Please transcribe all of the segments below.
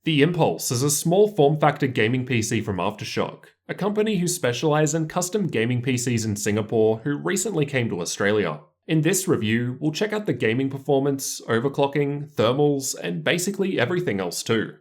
The Impulse is a small form-factor gaming PC from Aftershock, a company who specialise in custom gaming PCs in Singapore who recently came to Australia. In this review, we'll check out the gaming performance, overclocking, thermals, and basically everything else too.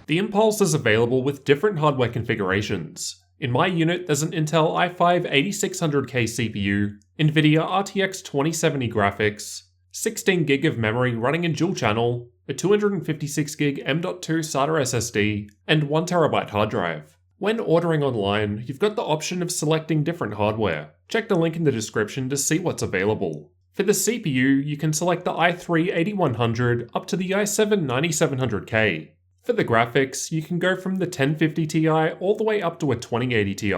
The Impulse is available with different hardware configurations. In my unit, there's an Intel i5-8600K CPU, NVIDIA RTX 2070 graphics, 16GB of memory running in dual channel, a 256GB M.2 SATA SSD, and 1TB hard drive. When ordering online, you've got the option of selecting different hardware. Check the link in the description to see what's available. For the CPU, you can select the i3-8100 up to the i7-9700K. For the graphics, you can go from the 1050 Ti all the way up to a 2080 Ti,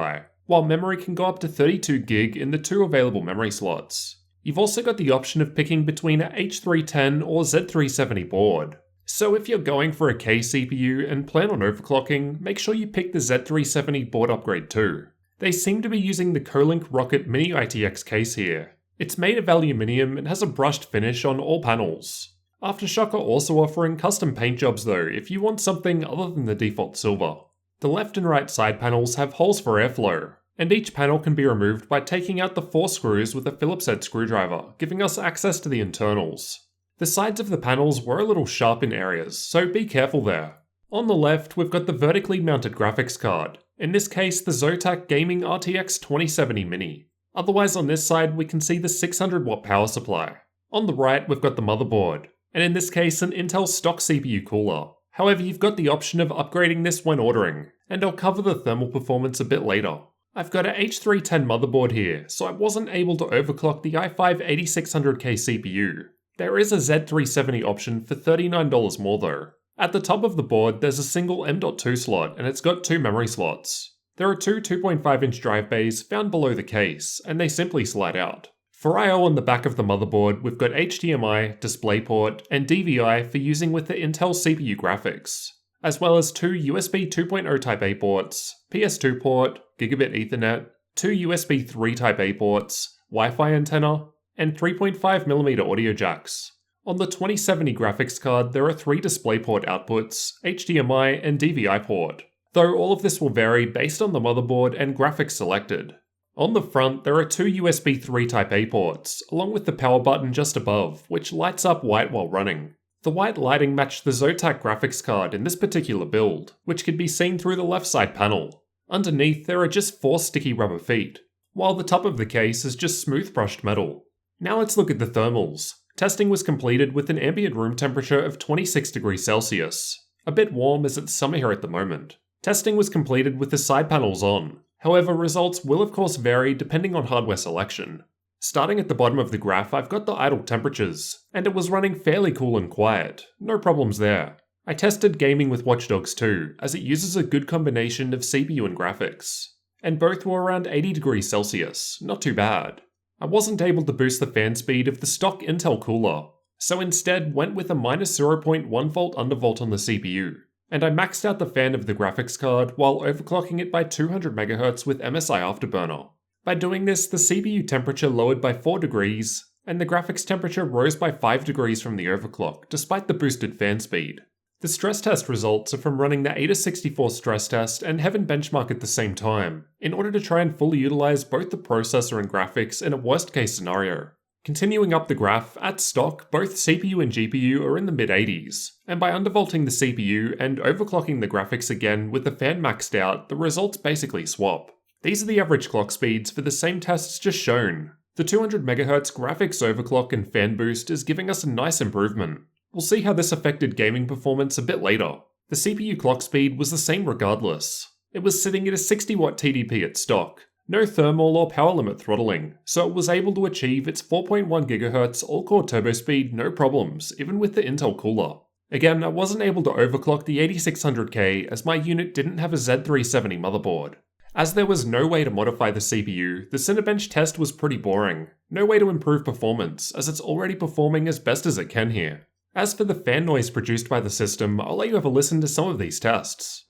while memory can go up to 32GB in the two available memory slots. You've also got the option of picking between a H310 or Z370 board. So if you're going for a K CPU and plan on overclocking, make sure you pick the Z370 board upgrade too. They seem to be using the Colink Rocket Mini ITX case here. It's made of aluminium and has a brushed finish on all panels. Aftershock are also offering custom paint jobs though if you want something other than the default silver. The left and right side panels have holes for airflow, and each panel can be removed by taking out the 4 screws with a Phillips head screwdriver, giving us access to the internals. The sides of the panels were a little sharp in areas, so be careful there. On the left, we've got the vertically mounted graphics card, in this case the Zotac Gaming RTX 2070 Mini. Otherwise on this side we can see the 600W power supply. On the right we've got the motherboard, and in this case an Intel stock CPU cooler. However, you've got the option of upgrading this when ordering, and I'll cover the thermal performance a bit later. I've got a H310 motherboard here, so I wasn't able to overclock the i5-8600K CPU. There is a Z370 option for $39 more though. At the top of the board there's a single M.2 slot and it's got 2 memory slots. There are 2 2.5-inch drive bays found below the case, and they simply slide out. For I/O on the back of the motherboard, we've got HDMI, DisplayPort, and DVI for using with the Intel CPU graphics, as well as 2 USB 2.0 Type-A ports, PS2 port, Gigabit Ethernet, 2 USB 3 Type-A ports, Wi-Fi antenna, and 3.5mm audio jacks. On the 2070 graphics card, there are 3 DisplayPort outputs, HDMI, and DVI port, though all of this will vary based on the motherboard and graphics selected. On the front, there are 2 USB 3 Type-A ports, along with the power button just above, which lights up white while running. The white lighting matched the Zotac graphics card in this particular build, which can be seen through the left side panel. Underneath, there are just 4 sticky rubber feet, while the top of the case is just smooth brushed metal. Now let's look at the thermals. Testing was completed with an ambient room temperature of 26 degrees Celsius, a bit warm as it's summer here at the moment. Testing was completed with the side panels on. However, results will of course vary depending on hardware selection. Starting at the bottom of the graph, I've got the idle temperatures, and it was running fairly cool and quiet, no problems there. I tested gaming with Watch Dogs 2, as it uses a good combination of CPU and graphics, and both were around 80 degrees Celsius, not too bad. I wasn't able to boost the fan speed of the stock Intel cooler, so instead went with a -0.1V undervolt on the CPU. And I maxed out the fan of the graphics card while overclocking it by 200MHz with MSI Afterburner. By doing this, the CPU temperature lowered by 4 degrees, and the graphics temperature rose by 5 degrees from the overclock, despite the boosted fan speed. The stress test results are from running the AIDA64 stress test and Heaven benchmark at the same time, in order to try and fully utilize both the processor and graphics in a worst case scenario. Continuing up the graph, at stock, both CPU and GPU are in the mid-80s, and by undervolting the CPU and overclocking the graphics again with the fan maxed out, the results basically swap. These are the average clock speeds for the same tests just shown. The 200MHz graphics overclock and fan boost is giving us a nice improvement. We'll see how this affected gaming performance a bit later. The CPU clock speed was the same regardless. It was sitting at a 60W TDP at stock. No thermal or power limit throttling, so it was able to achieve its 4.1GHz all-core turbo speed no problems, even with the Intel cooler. Again, I wasn't able to overclock the 8600K as my unit didn't have a Z370 motherboard. As there was no way to modify the CPU, the Cinebench test was pretty boring. No way to improve performance, as it's already performing as best as it can here. As for the fan noise produced by the system, I'll let you have a listen to some of these tests.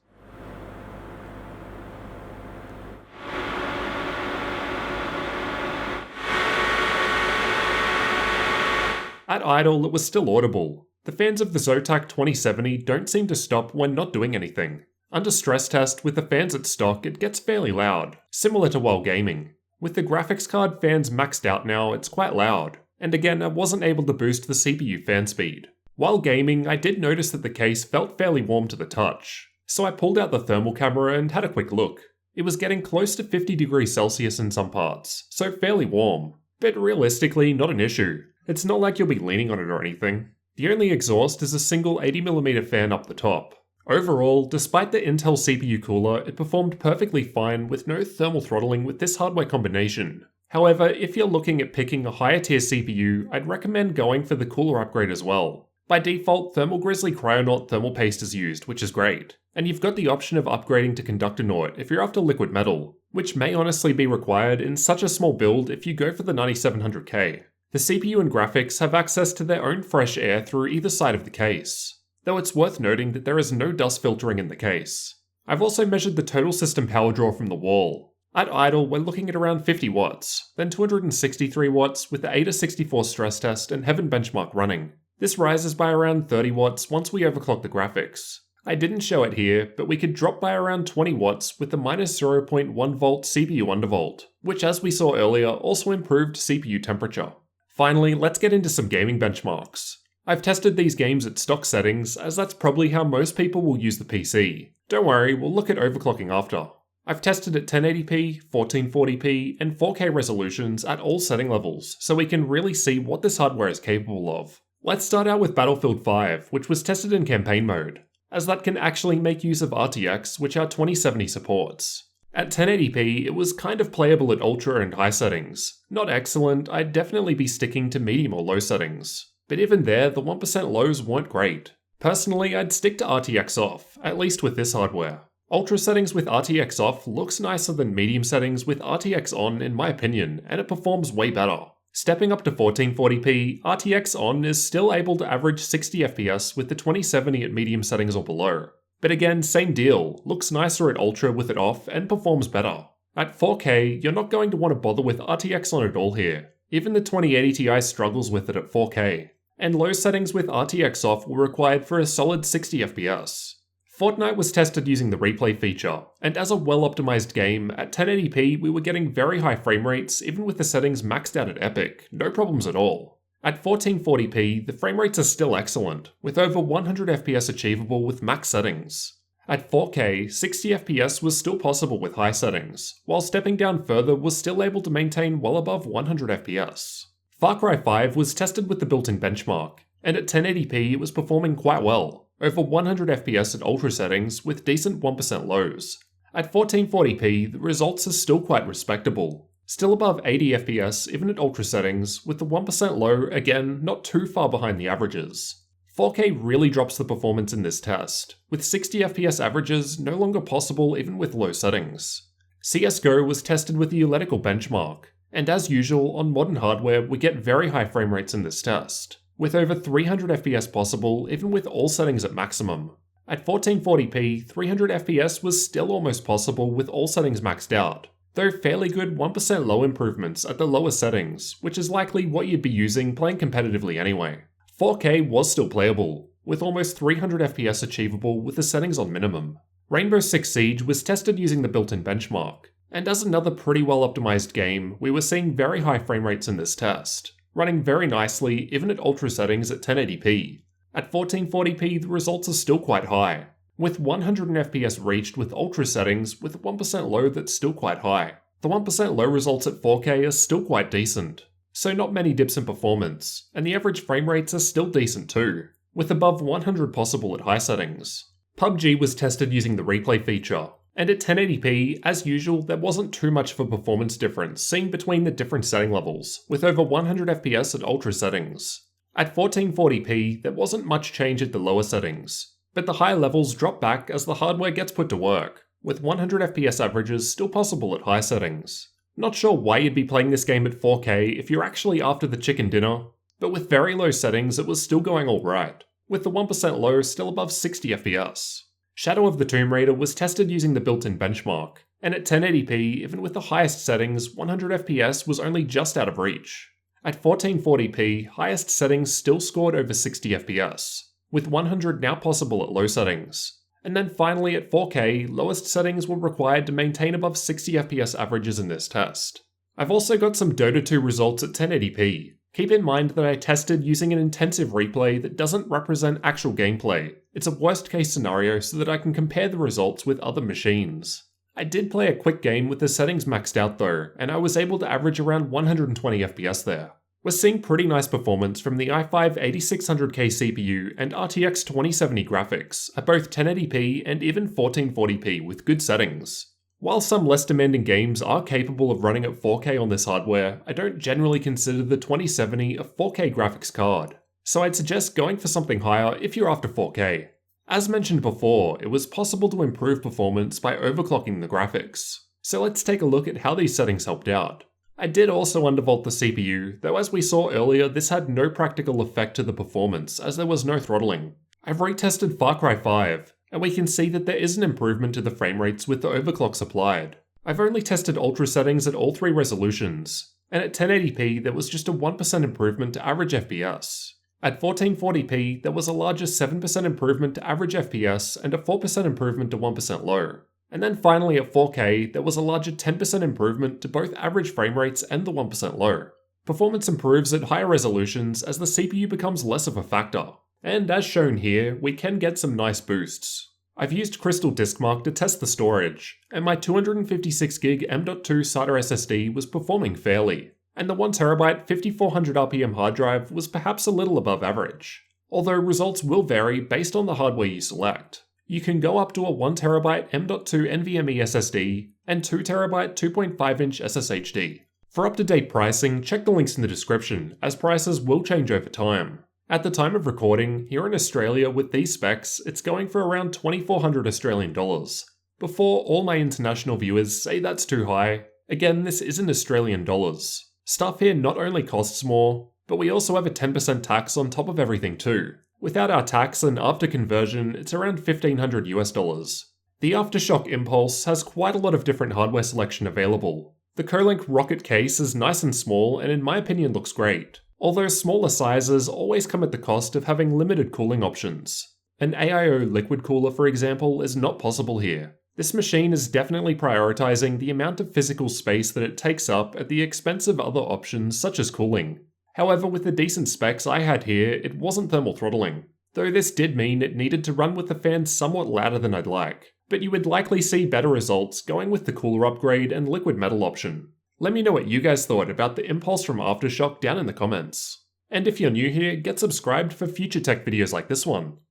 At idle, it was still audible. The fans of the Zotac 2070 don't seem to stop when not doing anything. Under stress test, with the fans at stock, it gets fairly loud, similar to while gaming. With the graphics card fans maxed out now, it's quite loud. And again, I wasn't able to boost the CPU fan speed. While gaming, I did notice that the case felt fairly warm to the touch. So I pulled out the thermal camera and had a quick look. It was getting close to 50 degrees Celsius in some parts, so fairly warm. But realistically, not an issue. It's not like you'll be leaning on it or anything. The only exhaust is a single 80mm fan up the top. Overall, despite the Intel CPU cooler, it performed perfectly fine with no thermal throttling with this hardware combination. However, if you're looking at picking a higher tier CPU, I'd recommend going for the cooler upgrade as well. By default, Thermal Grizzly Cryonaut thermal paste is used, which is great. And you've got the option of upgrading to Conductonaut if you're after liquid metal, which may honestly be required in such a small build if you go for the 9700K. The CPU and graphics have access to their own fresh air through either side of the case, though it's worth noting that there is no dust filtering in the case. I've also measured the total system power draw from the wall. At idle, we're looking at around 50 watts, then 263 watts with the AIDA64 stress test and Heaven benchmark running. This rises by around 30 watts once we overclock the graphics. I didn't show it here, but we could drop by around 20 watts with the minus 0.1 volt CPU undervolt, which as we saw earlier also improved CPU temperature. Finally, let's get into some gaming benchmarks. I've tested these games at stock settings, as that's probably how most people will use the PC. Don't worry, we'll look at overclocking after. I've tested at 1080p, 1440p, and 4K resolutions at all setting levels, so we can really see what this hardware is capable of. Let's start out with Battlefield 5, which was tested in campaign mode, as that can actually make use of RTX, which our 2070 supports. At 1080p, it was kind of playable at ultra and high settings. Not excellent, I'd definitely be sticking to medium or low settings. But even there, the 1% lows weren't great. Personally, I'd stick to RTX off, at least with this hardware. Ultra settings with RTX off looks nicer than medium settings with RTX on in my opinion, and it performs way better. Stepping up to 1440p, RTX on is still able to average 60 FPS with the 2070 at medium settings or below. But again, same deal, looks nicer at ultra with it off and performs better. At 4K, you're not going to want to bother with RTX on at all here. Even the 2080 Ti struggles with it at 4K. And low settings with RTX off were required for a solid 60 FPS. Fortnite was tested using the replay feature, and as a well-optimized game, at 1080p we were getting very high frame rates even with the settings maxed out at Epic, no problems at all. At 1440p, the frame rates are still excellent, with over 100 FPS achievable with max settings. At 4K, 60 FPS was still possible with high settings, while stepping down further was still able to maintain well above 100 FPS. Far Cry 5 was tested with the built-in benchmark, and at 1080p it was performing quite well, over 100 FPS at ultra settings with decent 1% lows. At 1440p, the results are still quite respectable, still above 80 FPS even at ultra settings, with the 1% low, again, not too far behind the averages. 4K really drops the performance in this test, with 60 FPS averages no longer possible even with low settings. CSGO was tested with the Euletical benchmark, and as usual, on modern hardware we get very high frame rates in this test, with over 300 FPS possible even with all settings at maximum. At 1440p, 300 FPS was still almost possible with all settings maxed out, though fairly good 1% low improvements at the lower settings, which is likely what you'd be using playing competitively anyway. 4K was still playable, with almost 300 FPS achievable with the settings on minimum. Rainbow Six Siege was tested using the built-in benchmark, and as another pretty well optimized game, we were seeing very high frame rates in this test, running very nicely even at ultra settings at 1080p. At 1440p, the results are still quite high, with 100 FPS reached with ultra settings with 1% low that's still quite high. The 1% low results at 4K are still quite decent, so not many dips in performance, and the average frame rates are still decent too, with above 100 possible at high settings. PUBG was tested using the replay feature, and at 1080p, as usual, there wasn't too much of a performance difference seen between the different setting levels, with over 100 FPS at ultra settings. At 1440p, there wasn't much change at the lower settings, but the high levels drop back as the hardware gets put to work, with 100 FPS averages still possible at high settings. Not sure why you'd be playing this game at 4K if you're actually after the chicken dinner, but with very low settings it was still going alright, with the 1% low still above 60 FPS. Shadow of the Tomb Raider was tested using the built-in benchmark, and at 1080p, even with the highest settings, 100 FPS was only just out of reach. At 1440p, highest settings still scored over 60 FPS, with 100 now possible at low settings. And then finally at 4K, lowest settings were required to maintain above 60 FPS averages in this test. I've also got some Dota 2 results at 1080p. Keep in mind that I tested using an intensive replay that doesn't represent actual gameplay. It's a worst case scenario so that I can compare the results with other machines. I did play a quick game with the settings maxed out though, and I was able to average around 120 FPS there. We're seeing pretty nice performance from the i5 8600K CPU and RTX 2070 graphics at both 1080p and even 1440p with good settings. While some less demanding games are capable of running at 4K on this hardware, I don't generally consider the 2070 a 4K graphics card, so I'd suggest going for something higher if you're after 4K. As mentioned before, it was possible to improve performance by overclocking the graphics, so let's take a look at how these settings helped out. I did also undervolt the CPU, though as we saw earlier this had no practical effect to the performance as there was no throttling. I've retested Far Cry 5, and we can see that there is an improvement to the frame rates with the overclocks applied. I've only tested ultra settings at all 3 resolutions, and at 1080p there was just a 1% improvement to average FPS. At 1440p there was a larger 7% improvement to average FPS and a 4% improvement to 1% low. And then finally at 4K there was a larger 10% improvement to both average frame rates and the 1% low. Performance improves at higher resolutions as the CPU becomes less of a factor. And as shown here, we can get some nice boosts. I've used Crystal Diskmark to test the storage, and my 256GB M.2 SATA SSD was performing fairly, and the 1TB 5400 RPM hard drive was perhaps a little above average. Although results will vary based on the hardware you select. You can go up to a 1TB M.2 NVMe SSD and 2TB 2.5-inch SSHD. For up-to-date pricing, check the links in the description, as prices will change over time. At the time of recording, here in Australia with these specs, it's going for around 2,400 Australian dollars. Before all my international viewers say that's too high, again this is in Australian dollars. Stuff here not only costs more, but we also have a 10% tax on top of everything too. Without our tax and after conversion, it's around $1,500 US. The Aftershock Impulse has quite a lot of different hardware selection available. The Colink Rocket case is nice and small and in my opinion looks great. Although smaller sizes always come at the cost of having limited cooling options. An AIO liquid cooler, for example, is not possible here. This machine is definitely prioritizing the amount of physical space that it takes up at the expense of other options such as cooling. However, with the decent specs I had here, it wasn't thermal throttling, though this did mean it needed to run with the fan somewhat louder than I'd like. But you would likely see better results going with the cooler upgrade and liquid metal option. Let me know what you guys thought about the Impulse from Aftershock down in the comments. And if you're new here, get subscribed for future tech videos like this one.